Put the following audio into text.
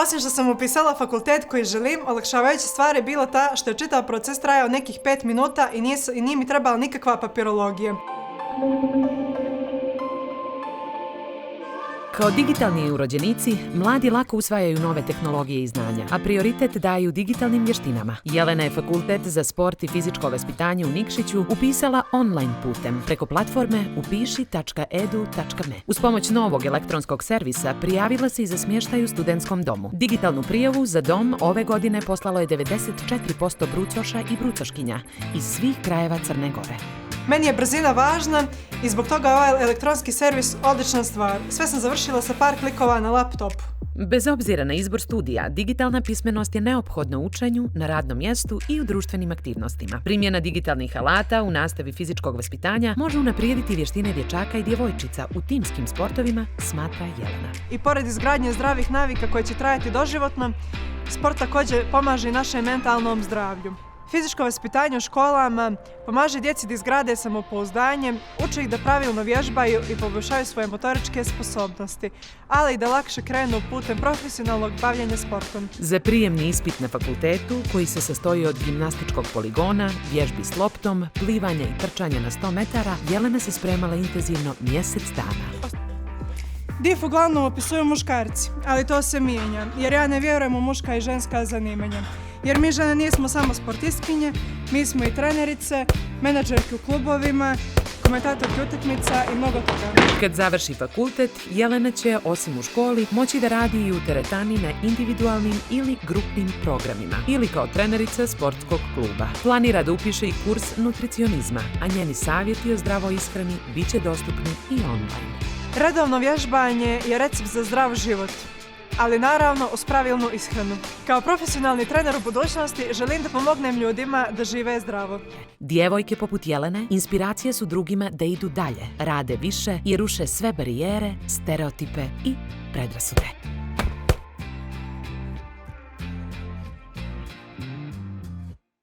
Osim što sam upisala fakultet koji želim, olakšavajuća stvar je bila ta što je čitav proces trajao nekih 5 minuta i nije mi trebala nikakva papirologija. Kao digitalni urođenici, mladi lako usvajaju nove tehnologije i znanja, a prioritet daju digitalnim vještinama. Jelena je Fakultet za sport i fizičko vaspitanje u Nikšiću upisala online putem preko platforme upiši.edu.me. Uz pomoć novog elektronskog servisa prijavila se i za smještaj u studentskom domu. Digitalnu prijavu za dom ove godine poslalo je 94% brucoša i brucoškinja iz svih krajeva Crne Gore. Meni je brzina važna i zbog toga ovaj elektronski servis odlična stvar. Sve sam završila sa par klikova na laptopu. Bez obzira na izbor studija, digitalna pismenost je neophodna u učenju, na radnom mjestu i u društvenim aktivnostima. Primjena digitalnih alata u nastavi fizičkog vaspitanja može unaprijediti vještine dječaka i djevojčica u timskim sportovima, smatra Jelena. I pored izgradnje zdravih navika koje će trajati doživotno, sport također pomaže i našem mentalnom zdravlju. Fizičko vaspitanje u školama pomaže djeci da izgrade samopouzdanje, uče ih da pravilno vježbaju i poboljšaju svoje motoričke sposobnosti, ali i da lakše krenu putem profesionalnog bavljenja sportom. Za prijemni ispit na fakultetu, koji se sastoji od gimnastičkog poligona, vježbi s loptom, plivanja i trčanja na 100 metara, Jelena se spremala intenzivno mjesec dana. DIF uglavnom opisuju muškarci, ali to se mijenja, jer ja ne vjerujem u muška i ženska zanimanja. Jer mi žene nismo samo sportistkinje, mi smo i trenerice, menadžerke u klubovima, komentatorke utakmica i mnogo toga. Kad završi fakultet, Jelena će, osim u školi, moći da radi i u teretani na individualnim ili grupnim programima ili kao trenerica sportskog kluba. Planira da upiše i kurs nutricionizma, a njeni savjeti o zdravoj ishrani bit će dostupni i online. Redovno vježbanje je recept za zdrav život, ali naravno uz pravilnu ishranu. Kao profesionalni trener u budućnosti želim da pomognem ljudima da žive zdravo. Djevojke poput Jelene inspiracije su drugima da idu dalje, rade više i ruše sve barijere, stereotipe i predrasude.